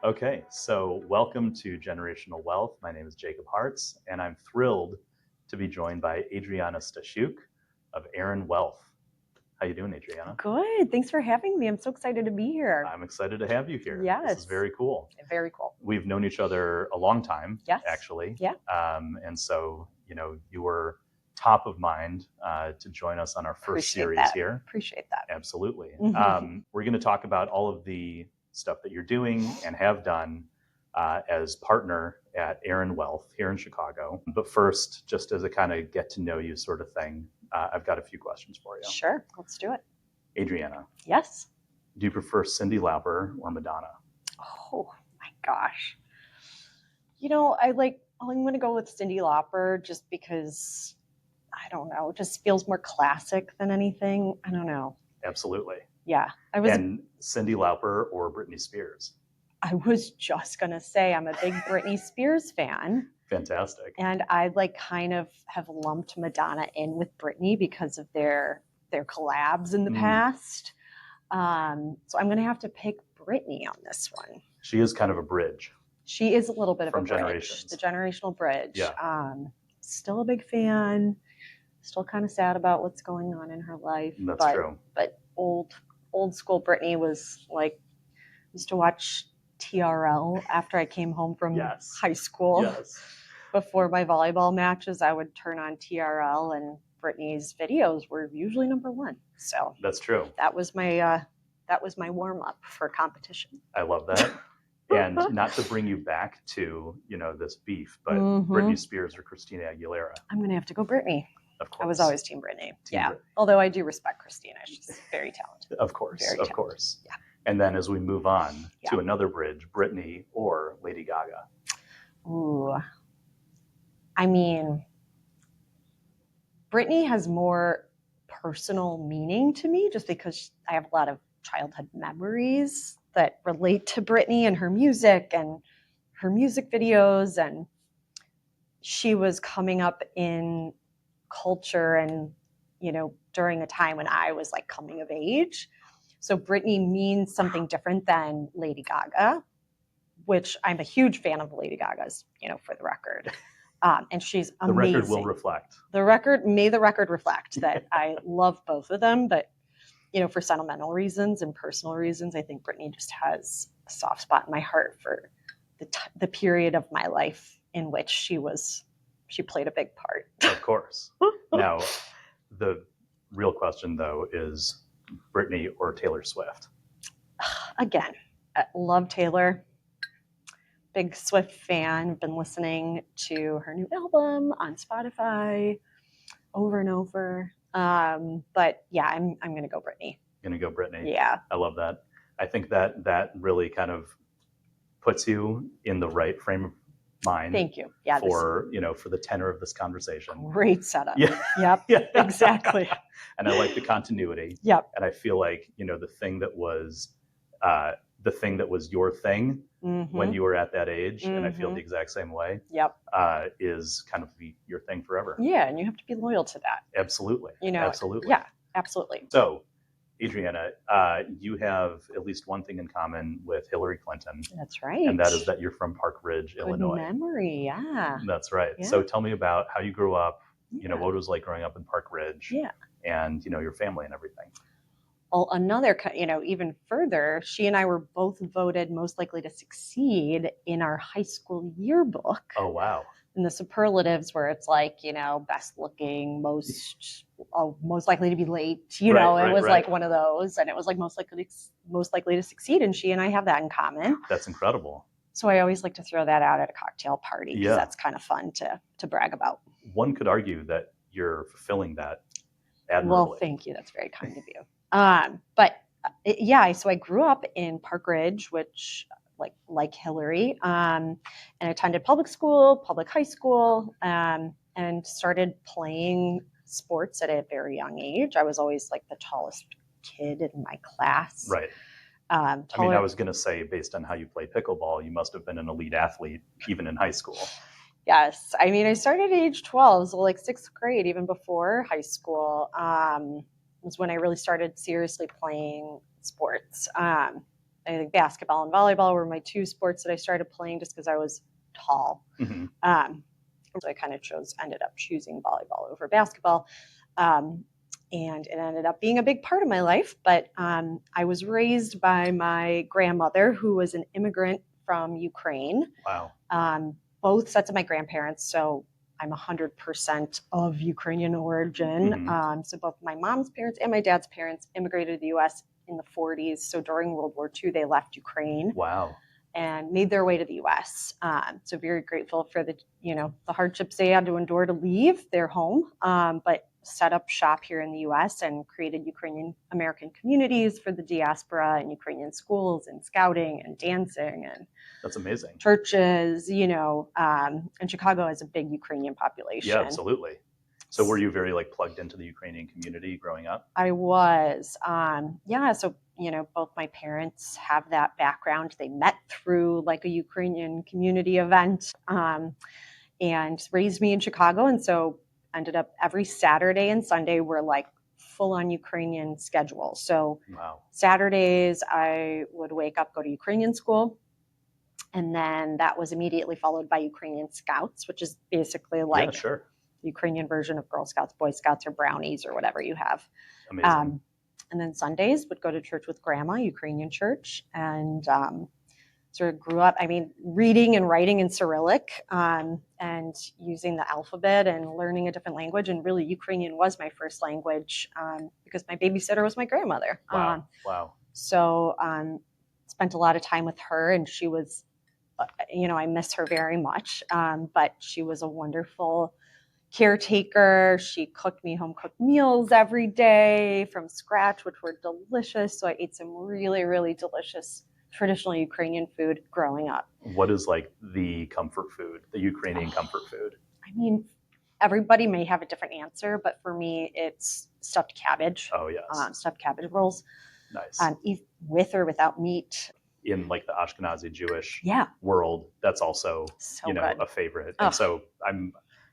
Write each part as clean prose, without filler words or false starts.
Okay, so welcome to Generational Wealth. My name is Jacob Hartz, and I'm thrilled to be joined by Adrianna Stasiuk of Aaron Wealth. How you doing, Adrianna? Good. Thanks for having me. I'm so excited to be here. I'm excited to have you here. Yes. This is very cool. Very cool. We've known each other a long time, Yes. actually. Yeah. And so, you were top of mind to join us on our first series here. Appreciate that. Absolutely. Mhm. We're going to talk about all of the stuff that you're doing and have done as partner at Aaron Wealth here in Chicago. But first, just as a kind of get to know you sort of thing, I've got a few questions for you. Sure. Let's do it. Adrianna, Yes. do you prefer Cyndi Lauper or Madonna? Oh my gosh. I'm going to go with Cyndi Lauper just because, I don't know, it just feels more classic than anything. I don't know. Absolutely. Yeah. And Cyndi Lauper or Britney Spears? I was just going to say I'm a big Britney Spears fan. Fantastic. And I kind of have lumped Madonna in with Britney because of their collabs in the past. So I'm going to have to pick Britney on this one. She is kind of a bridge. She is a little bit of from a bridge. generations. The generational bridge. Yeah. Still a big fan. Still kind of sad about what's going on in her life. That's true. But old school Britney was like, used to watch TRL after I came home from high school. Yes. Before my volleyball matches, I would turn on TRL, and Britney's videos were usually number one. So that's true. That was my warm up for competition. I love that. And not to bring you back to this beef, but Britney Spears or Christina Aguilera? I'm going to have to go Britney. Of course. I was always Team Britney. Britney. Although I do respect Christina. She's very talented. Of course. Very of talented. course. Yeah. And then as we move on to another bridge, Britney or Lady Gaga? Ooh. I mean, Britney has more personal meaning to me just because I have a lot of childhood memories that relate to Britney and her music videos. And she was coming up in culture and, during a time when I was like coming of age. So Britney means something different than Lady Gaga, which I'm a huge fan of Lady Gaga's, for the record. And she's amazing. The record will reflect. May the record reflect that I love both of them, but for sentimental reasons and personal reasons, I think Britney just has a soft spot in my heart for the period of my life in which she played a big part. Of course. Now, the real question though is Britney or Taylor Swift? Again, I love Taylor. Big Swift fan. Been listening to her new album on Spotify over and over. But yeah, I'm going to go Britney. Going to go Britney. Yeah. I love that. I think that really kind of puts you in the right frame of mind. Thank you. Yeah. For the tenor of this conversation. Great setup. Yeah. Yep. Yeah. Exactly. And I like the continuity. Yep. And I feel like, the thing that was your thing when you were at that age, and I feel the exact same way. Yep. Is kind of your thing forever. Yeah, and you have to be loyal to that. Absolutely. Absolutely. Yeah, absolutely. So, Adrianna, you have at least one thing in common with Hilary Clinton. That's right. And that is that you're from Park Ridge, Illinois. Good memory, yeah. That's right. Yeah. So tell me about how you grew up, what it was like growing up in Park Ridge. Yeah. And, your family and everything. Well, even further, she and I were both voted most likely to succeed in our high school yearbook. Oh, wow. In the superlatives where it's like, best looking, most likely to be late, it was like one of those, and it was like most likely to succeed. And she and I have that in common. That's incredible. So I always like to throw that out at a cocktail party because that's kind of fun to brag about. One could argue that you're fulfilling that admirably. Well, thank you. That's very kind of you. So I grew up in Park Ridge, which like Hilary, and attended public school, public high school, and started playing sports at a very young age. I was always like the tallest kid in my class. Right. I was going to say, based on how you play pickleball, you must have been an elite athlete even in high school. Yes. I started at age 12, so like sixth grade, even before high school, was when I really started seriously playing sports. I think basketball and volleyball were my two sports that I started playing just because I was tall. Mm-hmm. So I kind of ended up choosing volleyball over basketball. And it ended up being a big part of my life. But I was raised by my grandmother, who was an immigrant from Ukraine. Wow. Both sets of my grandparents. So I'm 100% of Ukrainian origin. Mm-hmm. So both my mom's parents and my dad's parents immigrated to the U.S. in the 40s. So during World War II, they left Ukraine. Wow. And made their way to the U.S. So very grateful for the hardships they had to endure to leave their home, but set up shop here in the U.S. and created Ukrainian American communities for the diaspora and Ukrainian schools and scouting and dancing and that's amazing. churches. And Chicago has a big Ukrainian population. Yeah, absolutely. So were you very plugged into the Ukrainian community growing up? I was. So, both my parents have that background. They met through a Ukrainian community event and raised me in Chicago. And so ended up every Saturday and Sunday were full on Ukrainian schedule. So wow. Saturdays I would wake up, go to Ukrainian school. And then that was immediately followed by Ukrainian Scouts, which is basically yeah, sure. the Ukrainian version of Girl Scouts, Boy Scouts, or Brownies, or whatever you have. Amazing. And then Sundays would go to church with grandma, Ukrainian church, and sort of grew up, reading and writing in Cyrillic and using the alphabet and learning a different language. And really Ukrainian was my first language because my babysitter was my grandmother. Wow. Wow. So spent a lot of time with her, and she was, I miss her very much, but she was a wonderful caretaker. She cooked me home cooked meals every day from scratch, which were delicious. So I ate some really, really delicious traditional Ukrainian food growing up. What is the comfort food, the Ukrainian comfort food? Everybody may have a different answer, but for me, it's stuffed cabbage. Oh, yes. Stuffed cabbage rolls. Nice. With or without meat. In the Ashkenazi Jewish world, that's also so a favorite. And so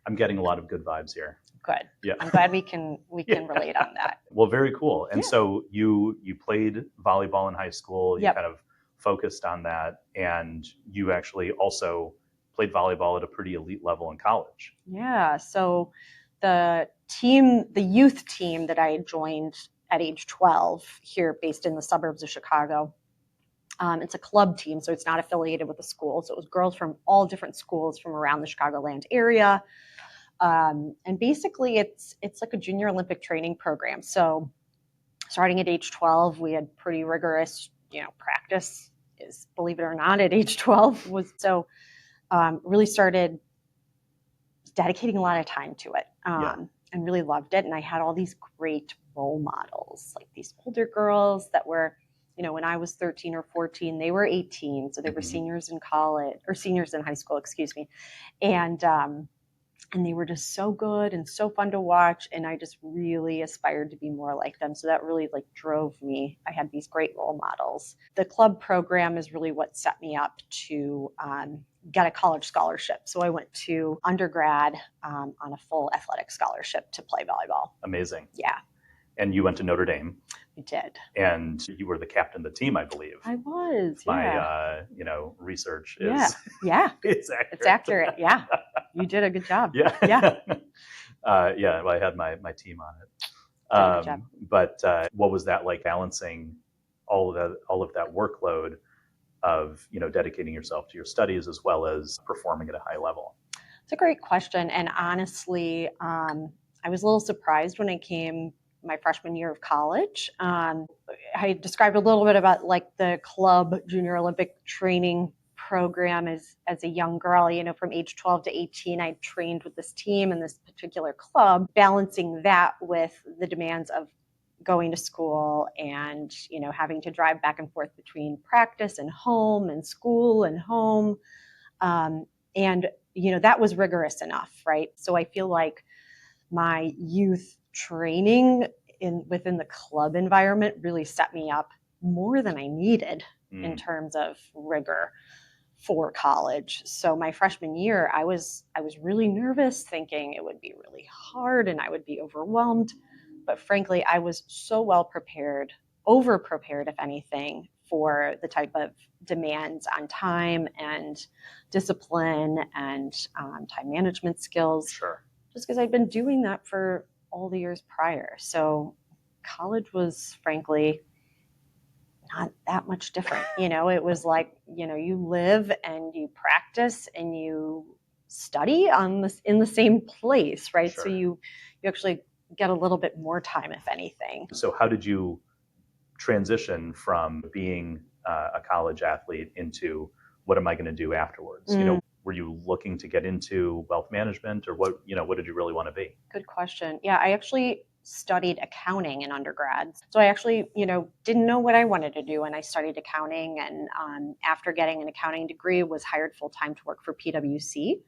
I'm getting a lot of good vibes here. Good. Yeah. I'm glad we can relate on that. Well, very cool. And so you played volleyball in high school. You kind of focused on that, and you actually also played volleyball at a pretty elite level in college. Yeah. So the youth team that I had joined at age 12 here, based in the suburbs of Chicago. It's a club team, so it's not affiliated with a school. So it was girls from all different schools from around the Chicagoland area. And basically it's like a junior Olympic training program. So starting at age 12, we had pretty rigorous, practice is, believe it or not, at age 12 was so really started dedicating a lot of time to it and really loved it. And I had all these great role models, like these older girls that were, when I was 13 or 14, they were 18. So they were seniors in college, or seniors in high school, excuse me. And they were just so good and so fun to watch. And I just really aspired to be more like them. So that really drove me. I had these great role models. The club program is really what set me up to get a college scholarship. So I went to undergrad on a full athletic scholarship to play volleyball. Amazing. Yeah. And you went to Notre Dame. I did. And you were the captain of the team, I believe. I was. My, research is it's accurate. It's accurate. Yeah. You did a good job. Yeah. Yeah. Well, I had my team on it. Good job. But what was that like, balancing all of that workload of, dedicating yourself to your studies as well as performing at a high level? It's a great question. And honestly, I was a little surprised when I came my freshman year of college. I described a little bit about the club junior Olympic training program as a young girl. From age 12 to 18, I trained with this team in this particular club, balancing that with the demands of going to school and, having to drive back and forth between practice and home and school and home. And, that was rigorous enough, right? So I feel like my youth training within the club environment really set me up more than I needed in terms of rigor for college. So my freshman year, I was really nervous, thinking it would be really hard and I would be overwhelmed. But frankly, I was so well prepared, over prepared, if anything, for the type of demands on time and discipline and time management skills. Sure. Just because I'd been doing that for all the years prior. So college was frankly not that much different. It was like, you live and you practice and you study in the same place, right? Sure. So you actually get a little bit more time, if anything. So how did you transition from being a college athlete into what am I going to do afterwards? Were you looking to get into wealth management, or what did you really want to be? Good question. Yeah, I actually studied accounting in undergrad. So I actually, didn't know what I wanted to do, and I studied accounting. And after getting an accounting degree, was hired full time to work for PwC.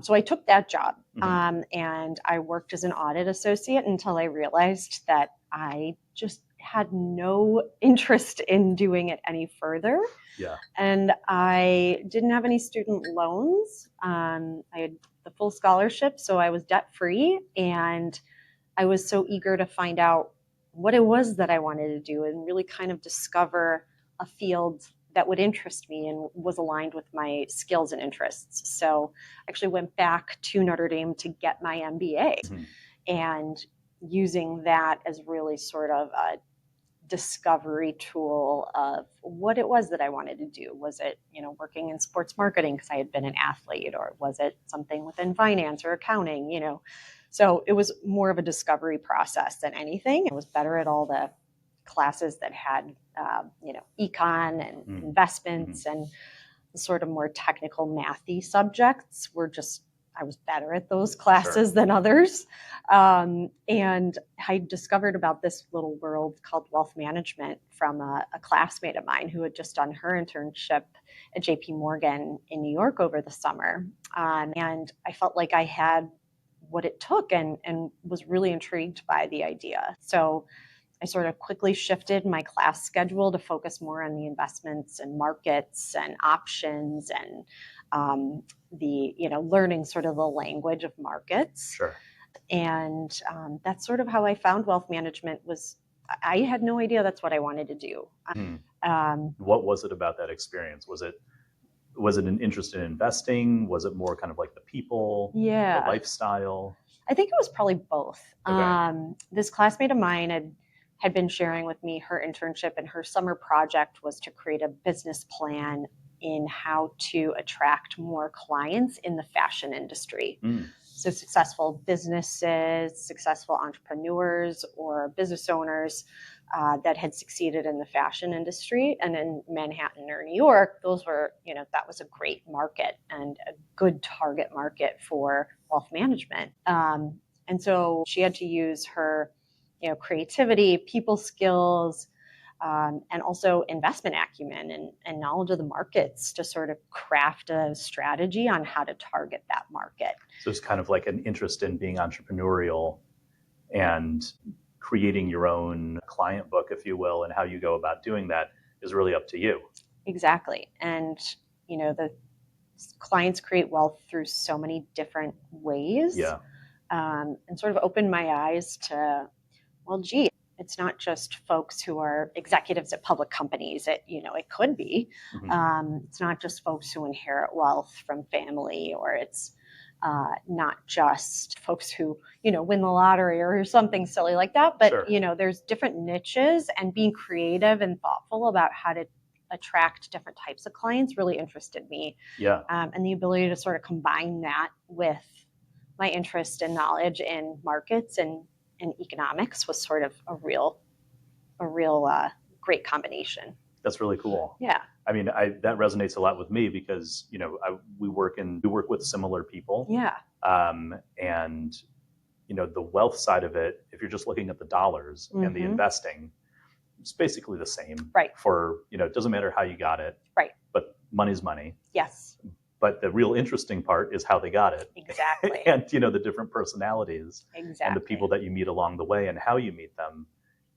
So I took that job, and I worked as an audit associate until I realized that I just had no interest in doing it any further. Yeah. And I didn't have any student loans. I had the full scholarship, so I was debt free, and I was so eager to find out what it was that I wanted to do and really kind of discover a field that would interest me and was aligned with my skills and interests. So I actually went back to Notre Dame to get my MBA, and using that as really sort of a discovery tool of what it was that I wanted to do. Was it, working in sports marketing because I had been an athlete, or was it something within finance or accounting, So it was more of a discovery process than anything. I was better at all the classes that had, econ and investments and the sort of more technical mathy subjects I was better at those classes than others. And I discovered about this little world called wealth management from a classmate of mine who had just done her internship at JPMorgan in New York over the summer. And I felt like I had what it took and was really intrigued by the idea. So I sort of quickly shifted my class schedule to focus more on the investments and markets and options and learning sort of the language of markets. Sure. And that's sort of how I found wealth management. I had no idea that's what I wanted to do. What was it about that experience? Was it an interest in investing? Was it more kind of like the people, the lifestyle? I think it was probably both. Okay. This classmate of mine had been sharing with me her internship, and her summer project was to create a business plan in how to attract more clients in the fashion industry. So successful businesses, successful entrepreneurs or business owners that had succeeded in the fashion industry. And in Manhattan or New York, those were, that was a great market and a good target market for wealth management. And so she had to use her, creativity, people skills, and also investment acumen and knowledge of the markets to sort of craft a strategy on how to target that market. So it's kind of like an interest in being entrepreneurial and creating your own client book, if you will, and how you go about doing that is really up to you. Exactly. And, the clients create wealth through so many different ways. Yeah. And sort of opened my eyes to, well, gee, it's not just folks who are executives at public companies. It could be. It's not just folks who inherit wealth from family, or it's not just folks who, win the lottery or something silly like that. But, there's different niches, and being creative and thoughtful about how to attract different types of clients really interested me. Yeah. And the ability to sort of combine that with my interest and knowledge in markets and economics was sort of a real great combination. That's really cool. Yeah. I mean, that resonates a lot with me because, we work with similar people. Yeah. And, the wealth side of it, if you're just looking at the dollars and the investing, it's basically the same. Right. For, it doesn't matter how you got it. Right. But money's money. Yes. But the real interesting part is how they got it. Exactly. And, the different personalities. Exactly. And the people that you meet along the way and how you meet them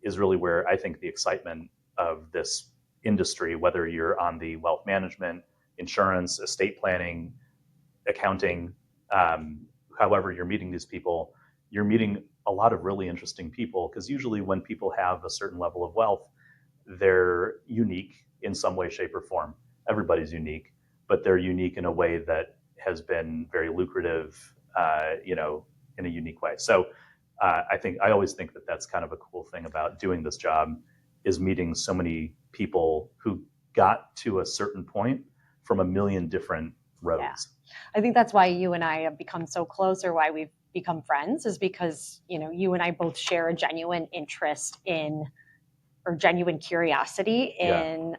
is really where I think the excitement of this industry, whether you're on the wealth management, insurance, estate planning, accounting, however you're meeting these people, you're meeting a lot of really interesting people, because usually when people have a certain level of wealth, they're unique in some way, shape, or form. Everybody's unique, but they're unique in a way that has been very lucrative, in a unique way. So I always think that that's kind of a cool thing about doing this job, is meeting so many people who got to a certain point from a million different roads. Yeah. I think that's why you and I have become so close, or why we've become friends, is because, you and I both share a genuine interest in, or genuine curiosity in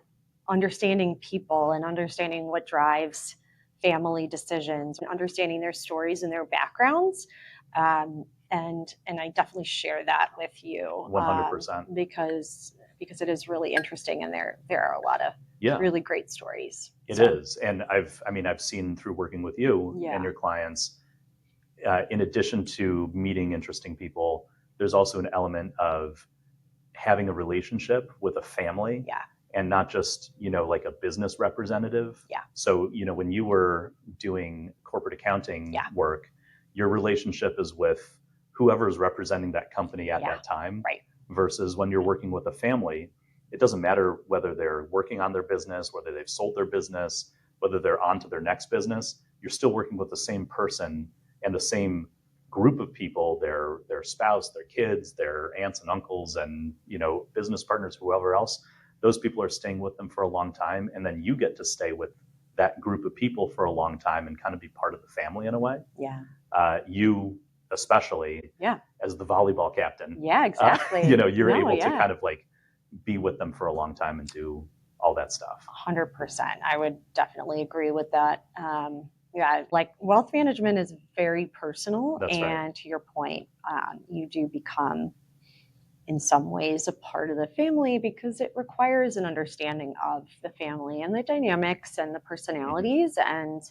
understanding people and understanding what drives family decisions and understanding their stories and their backgrounds. And I definitely share that with you 100%. because it is really interesting, and there are a lot of really great stories. It is. And I've seen through working with you and your clients, in addition to meeting interesting people, there's also an element of having a relationship with a family, and not just, like a business representative. So, when you were doing corporate accounting work, your relationship is with whoever's representing that company at that time. Right. Versus when you're working with a family, it doesn't matter whether they're working on their business, whether they've sold their business, whether they're on to their next business, you're still working with the same person and the same group of people, their spouse, their kids, their aunts and uncles, and business partners, whoever else. Those people are staying with them for a long time, and then you get to stay with that group of people for a long time and kind of be part of the family in a way. You especially, as the volleyball captain, exactly. You're able to kind of like be with them for a long time and do all that stuff. 100%. I would definitely agree with that. Like wealth management is very personal. That's and right. To your point, you do become in some ways a part of the family, because it requires an understanding of the family and the dynamics and the personalities, and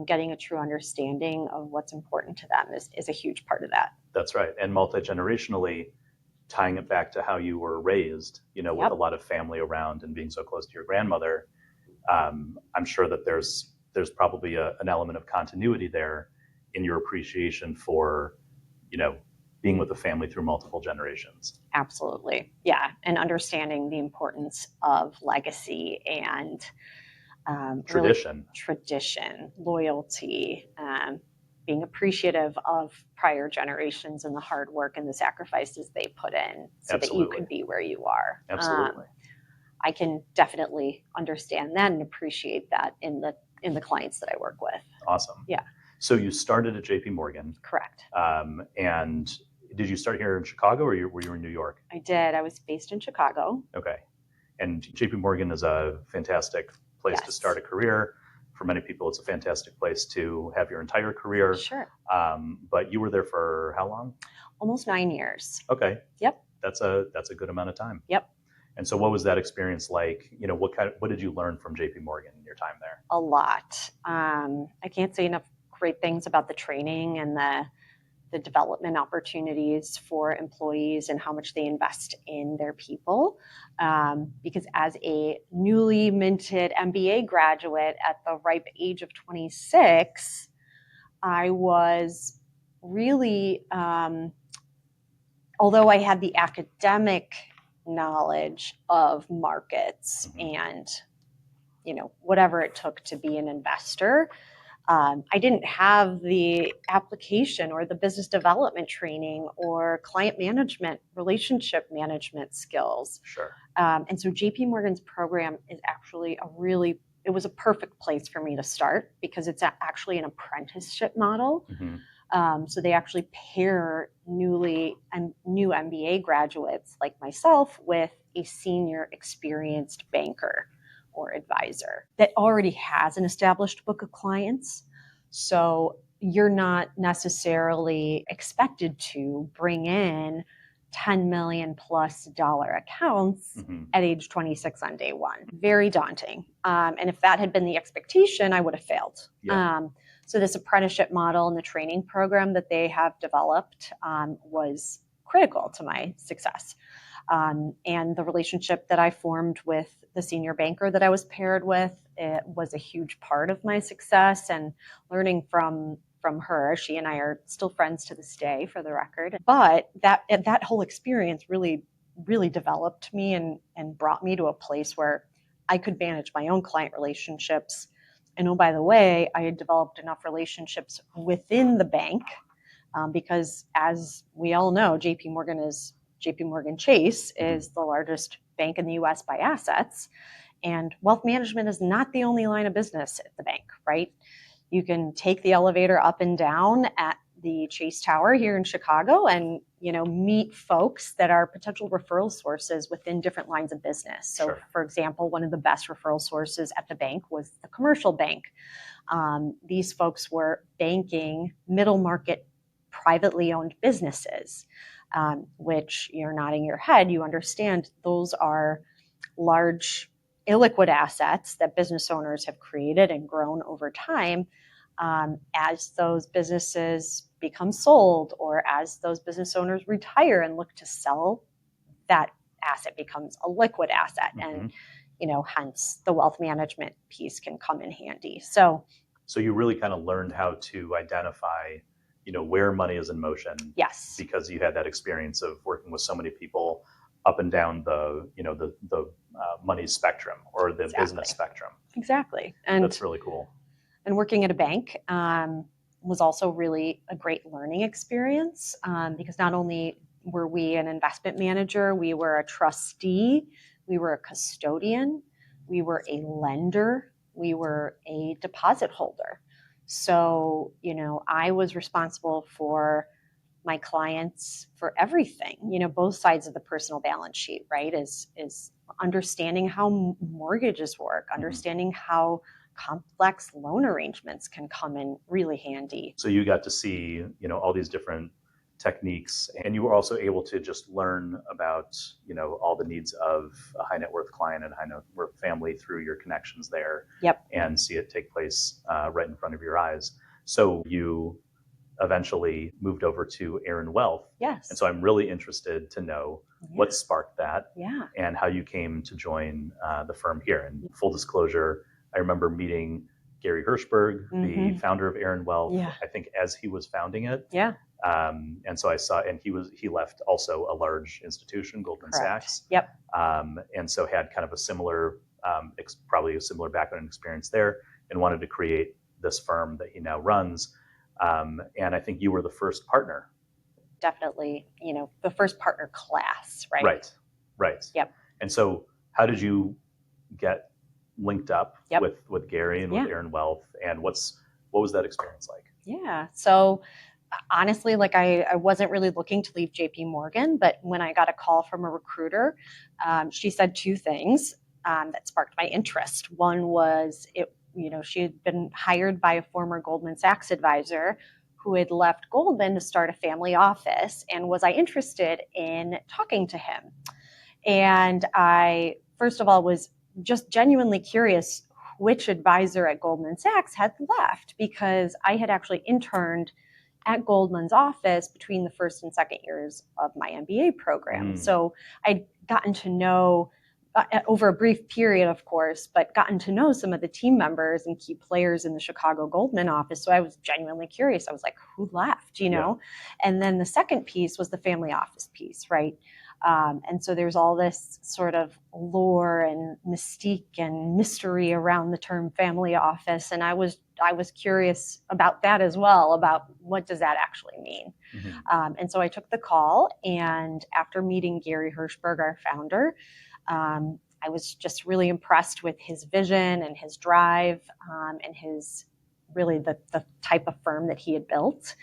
getting a true understanding of what's important to them is a huge part of that. That's right. And multi-generationally, tying it back to how you were raised, with a lot of family around and being so close to your grandmother, I'm sure that there's probably an element of continuity there in your appreciation for, being with the family through multiple generations. Absolutely. Yeah. And understanding the importance of legacy and tradition, loyalty, being appreciative of prior generations and the hard work and the sacrifices they put in so that you could be where you are. Absolutely. I can definitely understand that and appreciate that in the clients that I work with. Awesome. Yeah. So you started at JPMorgan. Correct. And did you start here in Chicago, or were you in New York? I did. I was based in Chicago. Okay. And JPMorgan is a fantastic place to start a career. For many people, it's a fantastic place to have your entire career. Sure. But you were there for how long? Almost 9 years. Okay. Yep. That's a good amount of time. Yep. And so what was that experience like? What did you learn from JPMorgan in your time there? A lot. I can't say enough great things about the training and the development opportunities for employees and how much they invest in their people. Because as a newly minted MBA graduate at the ripe age of 26, I was really, although I had the academic knowledge of markets and, whatever it took to be an investor, I didn't have the application or the business development training or client management, relationship management skills. Sure. And so JPMorgan's program is actually it was a perfect place for me to start, because it's actually an apprenticeship model. So they actually pair new MBA graduates like myself with a senior experienced banker or advisor that already has an established book of clients. So you're not necessarily expected to bring in $10 million plus accounts at age 26 on day one. Very daunting. And if that had been the expectation, I would have failed. Yeah. So this apprenticeship model and the training program that they have developed was critical to my success. And the relationship that I formed with the senior banker that I was paired with, it was a huge part of my success, and learning from her. She and I are still friends to this day, for the record. But that whole experience really really developed me and brought me to a place where I could manage my own client relationships. And oh, by the way, I had developed enough relationships within the bank because, as we all know, JPMorgan Chase is the largest bank in the U.S. by assets. And wealth management is not the only line of business at the bank, right? You can take the elevator up and down at the Chase Tower here in Chicago and, meet folks that are potential referral sources within different lines of business. So, Sure. for example, one of the best referral sources at the bank was the commercial bank. These folks were banking middle market privately owned businesses, which you're nodding your head, you understand those are large illiquid assets that business owners have created and grown over time. As those businesses become sold or as those business owners retire and look to sell, that asset becomes a liquid asset. And, hence the wealth management piece can come in handy. So you really kind of learned how to identify, where money is in motion. Yes. Because you had that experience of working with so many people up and down the money spectrum or the business spectrum. Exactly. And that's really cool. And working at a bank was also really a great learning experience because not only were we an investment manager, we were a trustee, we were a custodian, we were a lender, we were a deposit holder. So, I was responsible for my clients for everything, both sides of the personal balance sheet, right? Is understanding how mortgages work, understanding how complex loan arrangements can come in really handy. So you got to see, all these different techniques, and you were also able to just learn about, all the needs of a high net worth client and high net worth family through your connections there. Yep. And see it take place right in front of your eyes. So you eventually moved over to Aaron Wealth. Yes. And so I'm really interested to know what sparked that and how you came to join the firm here. And full disclosure, I remember meeting Gary Hirschberg, the founder of Aaron Wealth, I think as he was founding it. Yeah. And so I saw, and he left also a large institution, Goldman Sachs. Yep. And so had kind of a similar, probably a similar background and experience there, and wanted to create this firm that he now runs. And I think you were the first partner. Definitely, the first partner class, right? Right. Yep. And so how did you get linked up with Gary and with Aaron Wealth, and what was that experience like? Yeah. So honestly, I wasn't really looking to leave JPMorgan, but when I got a call from a recruiter, she said two things that sparked my interest. One was she had been hired by a former Goldman Sachs advisor who had left Goldman to start a family office, and was I interested in talking to him? And I, first of all, was just genuinely curious which advisor at Goldman Sachs had left, because I had actually interned at Goldman's office between the first and second years of my MBA program. So I'd gotten to know, over a brief period, of course, but gotten to know some of the team members and key players in the Chicago Goldman office. So I was genuinely curious. I was like, who left, And then the second piece was the family office piece, right? And so there's all this sort of lore and mystique and mystery around the term family office. And I was curious about that as well, about what does that actually mean? And so I took the call, and after meeting Gary Hirschberg, our founder, I was just really impressed with his vision and his drive, and his really the type of firm that he had built.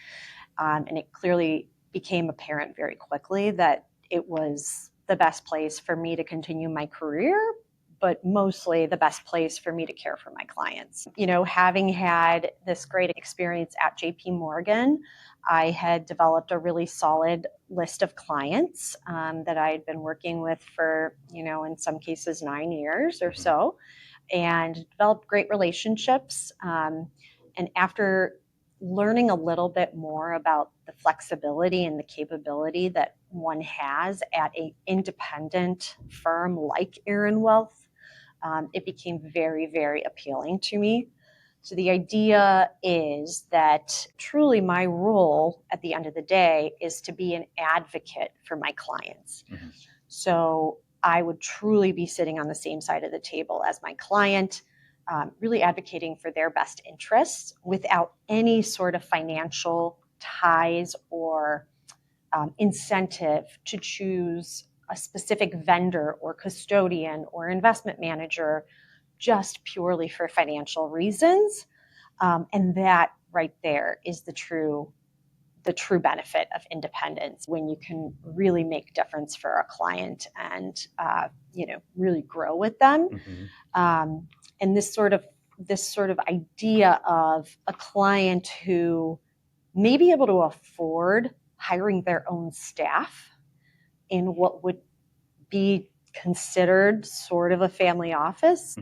And it clearly became apparent very quickly that it was the best place for me to continue my career, but mostly the best place for me to care for my clients. Having had this great experience at JPMorgan, I had developed a really solid list of clients that I had been working with for, in some cases 9 years or so, and developed great relationships. And after learning a little bit more about the flexibility and the capability that one has at an independent firm like Aaron Wealth, it became very, very appealing to me. So the idea is that truly my role at the end of the day is to be an advocate for my clients. So I would truly be sitting on the same side of the table as my client, really advocating for their best interests without any sort of financial ties or incentive to choose a specific vendor or custodian or investment manager just purely for financial reasons. And that right there is the true benefit of independence, when you can really make difference for a client and really grow with them. And this sort of idea of a client who may be able to afford hiring their own staff in what would be considered sort of a family office,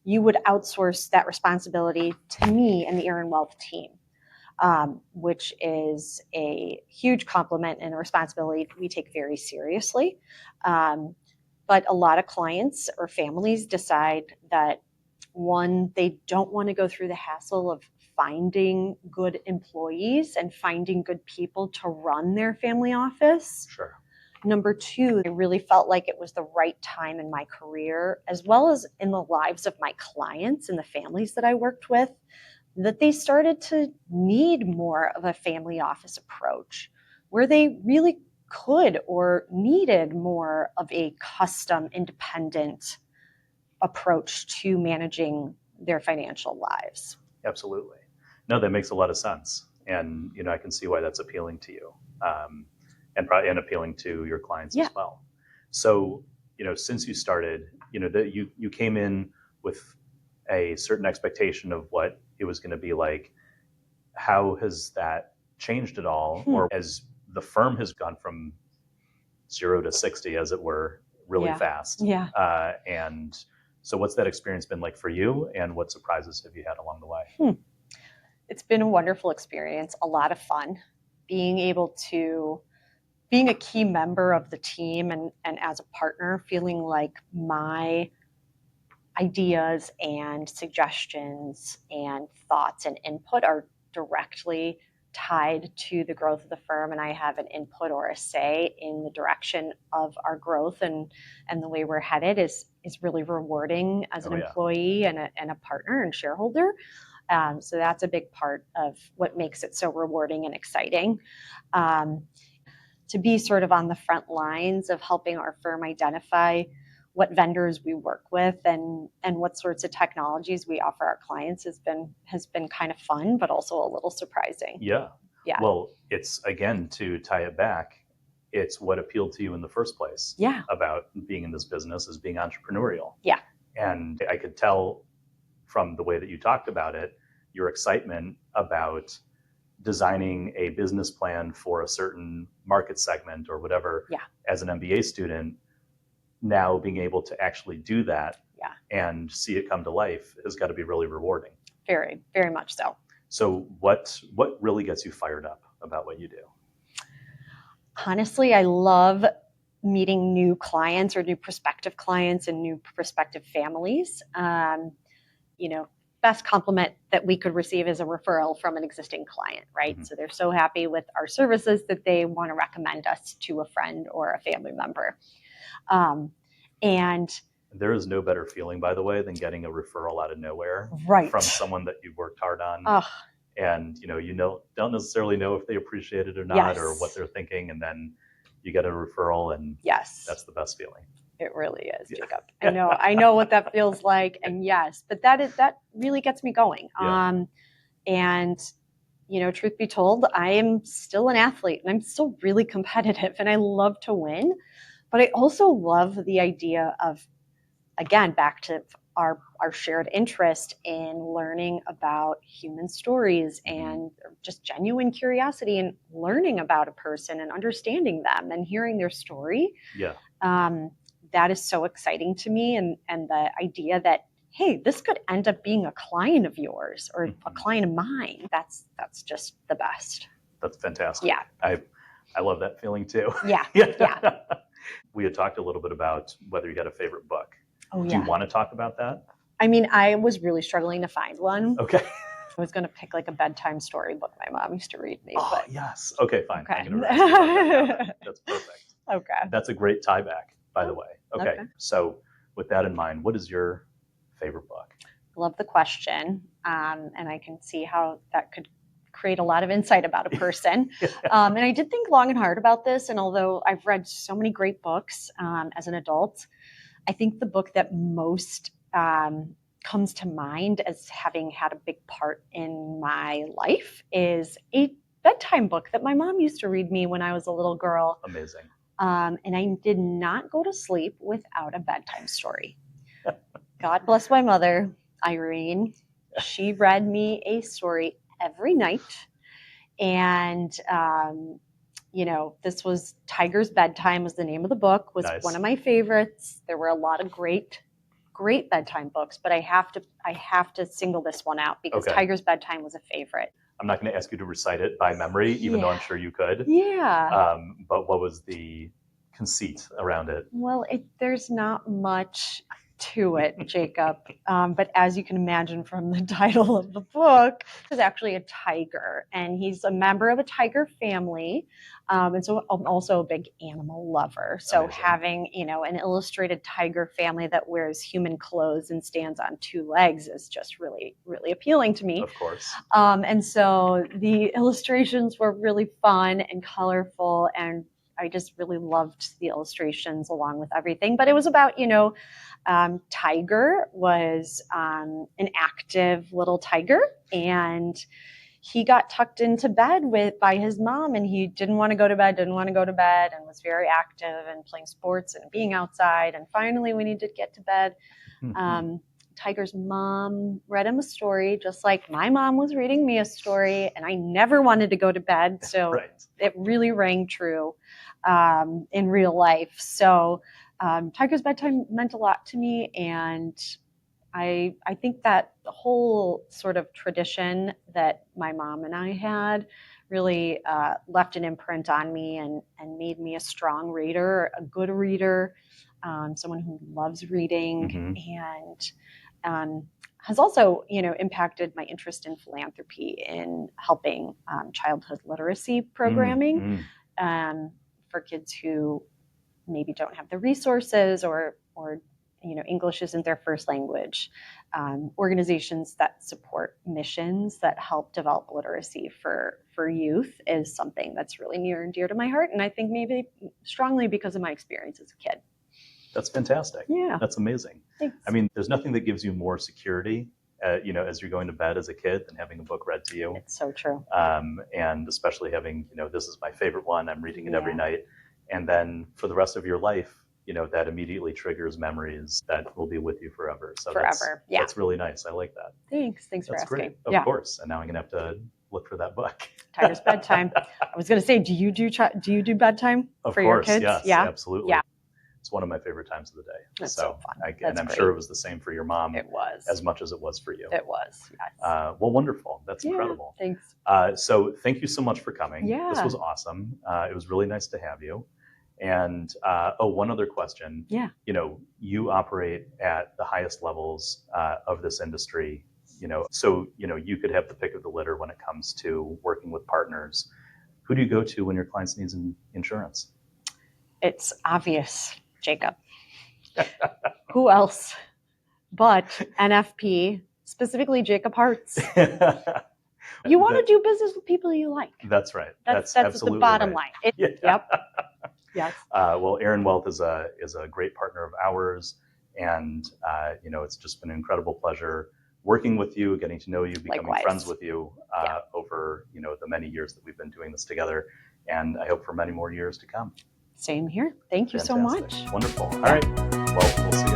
you would outsource that responsibility to me and the Aaron Wealth team, which is a huge compliment and a responsibility we take very seriously. But a lot of clients or families decide that, one, they don't want to go through the hassle of finding good employees and finding good people to run their family office. Sure. Number two, I really felt like it was the right time in my career, as well as in the lives of my clients and the families that I worked with, that they started to need more of a family office approach, where they really could or needed more of a custom, independent approach to managing their financial lives. Absolutely. No, that makes a lot of sense. And, I can see why that's appealing to you, and appealing to your clients as well. So, since you started, you came in with a certain expectation of what it was going to be like. How has that changed at all? Or as the firm has gone from 0 to 60, as it were, really fast. And so what's that experience been like for you, and what surprises have you had along the way? It's been a wonderful experience, a lot of fun, being a key member of the team and as a partner, feeling like my ideas and suggestions and thoughts and input are directly tied to the growth of the firm, and I have an input or a say in the direction of our growth and the way we're headed is really rewarding as an employee and a partner and shareholder. So that's a big part of what makes it so rewarding and exciting. To be sort of on the front lines of helping our firm identify what vendors we work with and what sorts of technologies we offer our clients has been kind of fun, but also a little surprising. Yeah. Well, it's, again, to tie it back, it's what appealed to you in the first place about being in this business, is being entrepreneurial. And I could tell from the way that you talked about it, your excitement about designing a business plan for a certain market segment or whatever. As an MBA student, now being able to actually do that and see it come to life has got to be really rewarding. Very, very much so. So what really gets you fired up about what you do? Honestly, I love meeting new clients or new prospective clients and new prospective families. Best compliment that we could receive is a referral from an existing client, right? So they're so happy with our services that they want to recommend us to a friend or a family member. And there is no better feeling, by the way, than getting a referral out of nowhere from someone that you've worked hard on. And don't necessarily know if they appreciate it or not, or what they're thinking, and then you get a referral, and that's the best feeling. It really is, Jacob. I know what that feels like, and but that really gets me going. And truth be told, I am still an athlete, and I'm still really competitive, and I love to win. But I also love the idea of, again, back to our shared interest in learning about human stories and just genuine curiosity and learning about a person and understanding them and hearing their story. That is so exciting to me. And the idea that, hey, this could end up being a client of yours or a client of mine, that's just the best. That's fantastic. I love that feeling too. We had talked a little bit about whether you got a favorite book. Do you want to talk about that? I mean, I was really struggling to find one. Okay. I was going to pick like a bedtime story book my mom used to read me. Yes. Okay, fine. I'm going to ask you about that. That's perfect. Okay. That's a great tie back. by the way. Okay. So with that in mind, what is your favorite book? Love the question. And I can see how that could create a lot of insight about a person. And I did think long and hard about this. And although I've read so many great books as an adult, I think the book that most comes to mind as having had a big part in my life is a bedtime book that my mom used to read me when I was a little girl. Amazing. And I did not go to sleep without a bedtime story. God bless my mother, Irene. She read me a story every night. And, this was Tiger's Bedtime was the name of the book, was one of my favorites. There were a lot of great bedtime books, but I have to single this one out because Tiger's Bedtime was a favorite. I'm not going to ask you to recite it by memory, even though I'm sure you could. Yeah. But what was the conceit around it? Well, there's not much to it, Jacob. But as you can imagine from the title of the book, there's actually a tiger, and he's a member of a tiger family. And so I'm also a big animal lover. So having, an illustrated tiger family that wears human clothes and stands on two legs is just really, really appealing to me. Of course. And so the illustrations were really fun and colorful, and I just really loved the illustrations along with everything. But it was about, Tiger was an active little tiger, and he got tucked into bed by his mom, and he didn't want to go to bed, and was very active and playing sports and being outside. And finally, when he did get to bed, Tiger's mom read him a story, just like my mom was reading me a story, and I never wanted to go to bed. So it really rang true in real life. So Tiger's Bedtime meant a lot to me, and I think that the whole sort of tradition that my mom and I had really left an imprint on me and made me a strong reader, a good reader, someone who loves reading, and has also, impacted my interest in philanthropy in helping childhood literacy programming for kids who maybe don't have the resources or English isn't their first language. Organizations that support missions that help develop literacy for youth is something that's really near and dear to my heart. And I think maybe strongly because of my experience as a kid. That's fantastic. Yeah. That's amazing. Thanks. I mean, there's nothing that gives you more security, as you're going to bed as a kid than having a book read to you. It's so true. And especially having, this is my favorite one. I'm reading it every night. And then for the rest of your life, that immediately triggers memories that will be with you forever. So forever. That's really nice. I like that. Thanks for asking. Great. Of course. And now I'm going to have to look for that book. Tiger's Bedtime. I was going to say, do you do bedtime for your kids? Yes, yeah, absolutely. Yeah. It's one of my favorite times of the day. That's so fun. And I'm sure it was the same for your mom. It was. As much as it was for you. It was, yes. Well, wonderful. That's incredible. Thanks. So thank you so much for coming. Yeah. This was awesome. It was really nice to have you. And one other question. Yeah. You operate at the highest levels of this industry, so, you could have the pick of the litter when it comes to working with partners. Who do you go to when your clients need insurance? It's obvious, Jacob. Who else but NFP, specifically Jacob Hartz? You want to do business with people you like. That's right. That's the absolutely bottom right. line. Yep. Yes. Well, Aaron Wealth is a great partner of ours, and it's just been an incredible pleasure working with you, getting to know you, becoming friends with you over the many years that we've been doing this together, and I hope for many more years to come. Same here. Thank you so much. Wonderful. All right. Well, we'll see you.